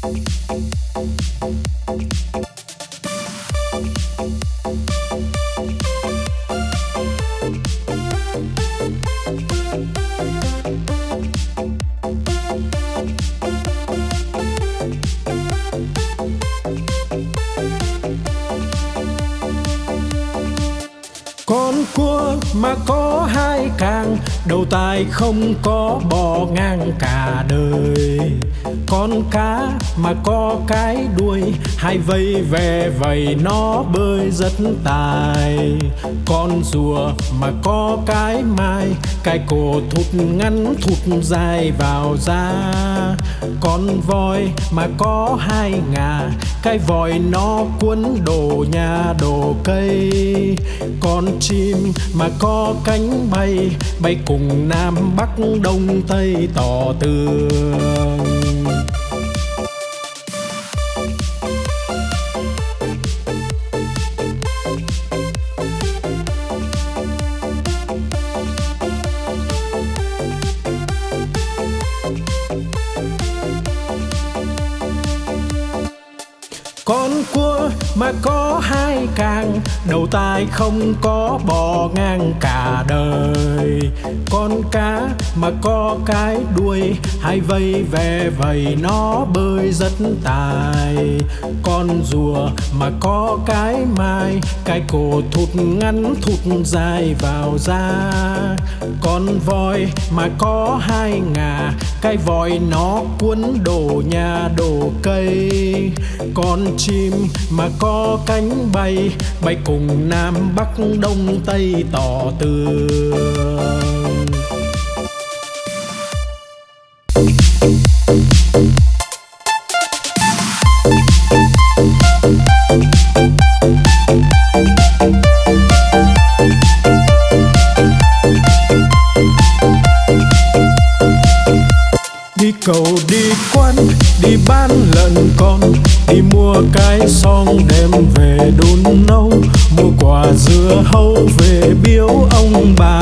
Con cua mà có hai càng, đầu tai không có bò ngang cả đời. Con cá mà có cái đuôi, hai vây ve vầy nó bơi rất tài. Con rùa mà có cái mai, cái cổ thụt ngắn thụt dài vào da. Con voi mà có hai ngà, cái vòi nó cuốn đồ nhà đồ cây. Con chim mà có cánh bay, bay cùng Nam Bắc Đông Tây tỏ tường. Con cua mà có hai càng, đầu tai không có bò ngang cả đời. Con cá mà có cái đuôi, hai vây ve vầy nó bơi rất tài. Con rùa mà có cái mai, cái cổ thụt ngắn thụt dài vào da. Con voi mà có hai ngà, cái vòi nó cuốn đồ nhà đồ cây. Con chim mà có cánh bay, bay cùng Nam Bắc Đông Tây tỏ tường. Đi cầu đi quán, đi bán lợn con, đi mua cái xong đem về đun nấu, mua quả dưa hấu về biếu ông bà.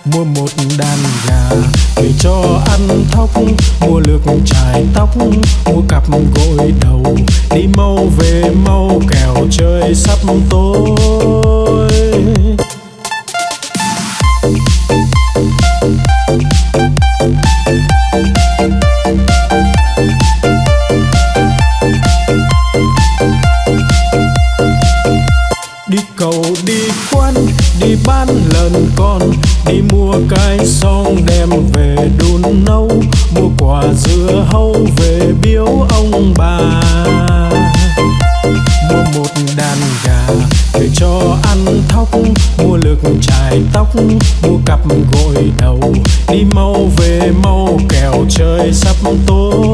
Mua một đàn gà về cho ăn thóc, mua lược chải tóc, mua cặp gội đầu, đi mau về mau kẻo trời sắp tối. Đi cầu đi quán, đi bán lợn con, đi mua cái xong đem về đun nấu, mua quả dưa hấu về biếu ông bà. Mua một đàn gà về cho ăn thóc, mua lược chải tóc, mua cặp gội đầu, đi mau về mau kẻo trời sắp tối.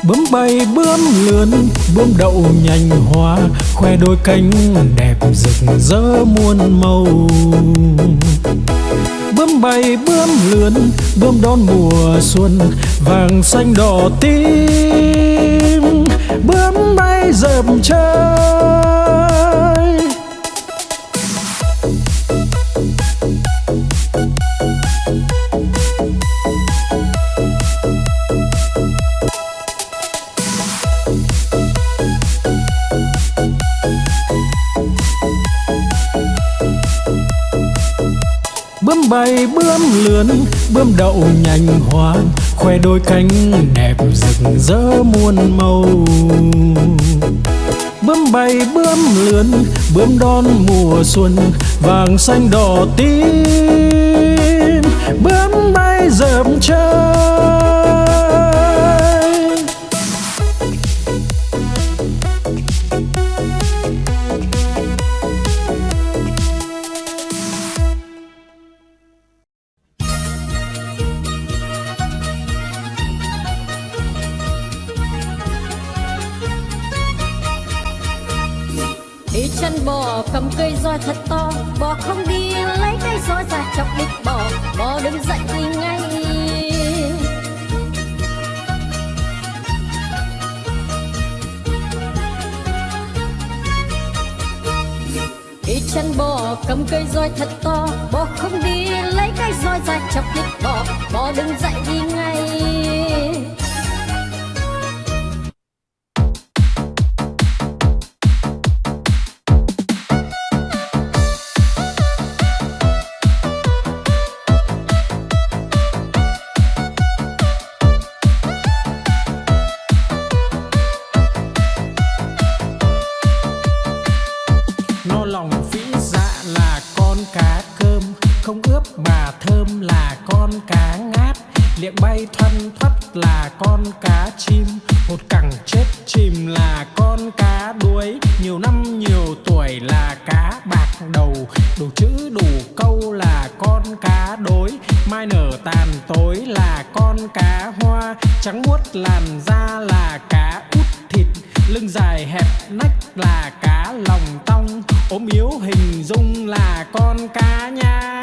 Bướm bay bướm lượn, bướm đậu nhành hoa, khoe đôi cánh đẹp rực rỡ muôn màu. Bướm bay bướm lượn, bướm đón mùa xuân, vàng xanh đỏ tím. Bướm bay dợp trời, bướm bay bướm lượn, bướm đậu nhành hoa, khoe đôi cánh đẹp rực rỡ muôn màu. Bướm bay bướm lượn, bướm đón mùa xuân, vàng xanh đỏ tím. Bướm bay dợp trời. đi chân bò bò cầm cây roi thật to, bò không đi lấy cây roi ra chọc đít bò, bò đứng dậy đi ngay. Đi chân bò cầm cây roi thật to, bò không đi lấy cây roi ra chọc đít bò, bò đứng dậy đi ngay. No lòng vĩ dạ là con cá cơm, không ướp mà thơm là con cá ngát. Liệng bay thoăn thoắt là con cá chim, hột cẳng chết chìm là con cá đuối. Nhiều năm nhiều tuổi là cá bạc đầu, đủ chữ đủ câu là con cá đối. Mai nở tàn tối là con cá hoa, trắng muốt làn da là cá út thịt. Lưng dài hẹp nách là cá lòng tong, ốm yếu hình dung là con cá nhái.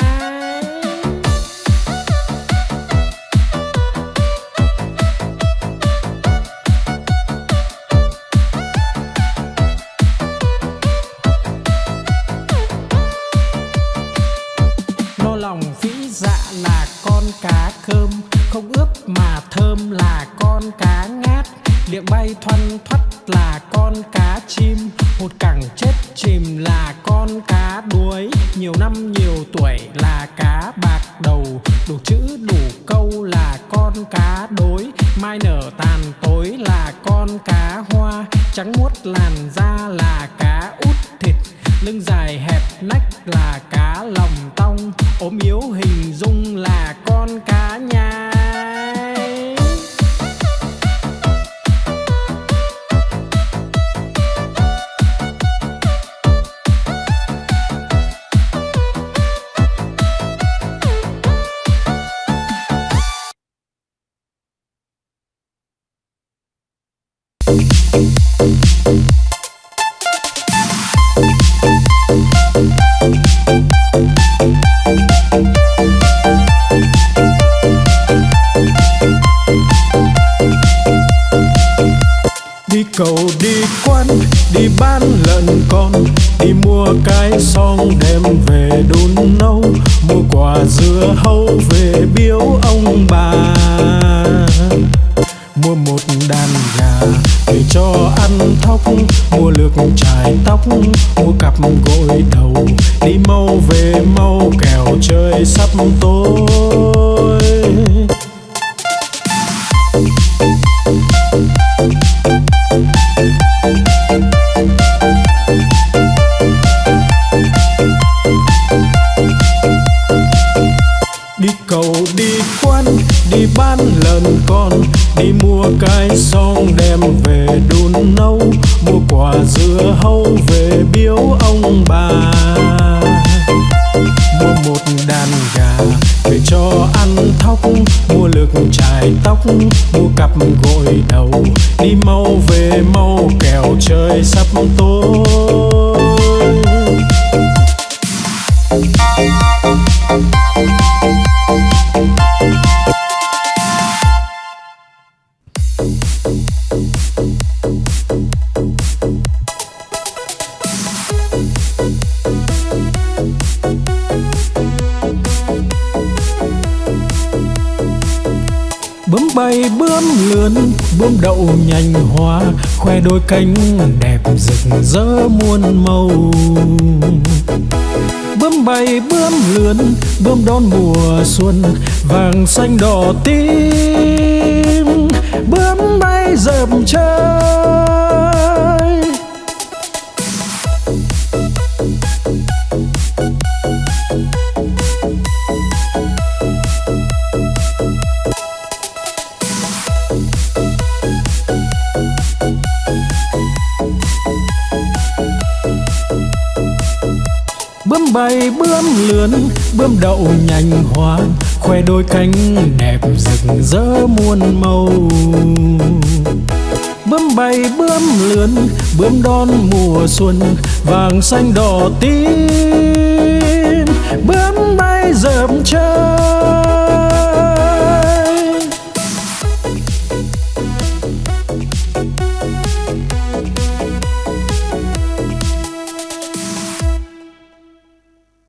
No lòng vĩ dạ là con cá cơm, không ướp mà thơm là con cá ngát. Liệng bay thoăn thoắt là con cá chim, hột cẳng chết chìm là con cá đuối. Nhiều năm nhiều tuổi là cá bạc đầu, đủ chữ đủ câu là con cá đối. Mai nở tàn tối là con cá hoa, trắng muốt làn da là cá út thịt. Lưng dài hẹp nách là cá lòng tong, ốm yếu hình dung là con cá nhái. Đi cầu đi quán, đi bán lợn con, đi mua cái xong đem về đun nấu, mua quả dưa hấu về biếu ông bà, mua một đàn gà về cho ăn thóc, mua lược chải tóc, mua cặp gội đầu, đi mau về mau kẻo trời sắp tối. Đi cầu đi quán, đi bán lợn con, đi mua cái xong đem về đun nấu, mua quả dưa hấu về biếu ông bà, mua một đàn gà về cho ăn thóc, mua lược chải tóc, mua cặp gội đầu, đi mau về mau kẻo trời sắp tối. Bướm bay bướm lượn, bướm đậu nhành hoa, khoe đôi cánh đẹp rực rỡ muôn màu. Bướm bay bướm lượn, bướm đón mùa xuân, vàng xanh đỏ tím, bướm bay dợp trời. Bướm bay bướm lượn, bướm đậu nhành hoa, khoe đôi cánh đẹp rực rỡ muôn màu. Bướm bay bướm lượn, bướm đón mùa xuân vàng xanh đỏ tím, bướm bay rợp trời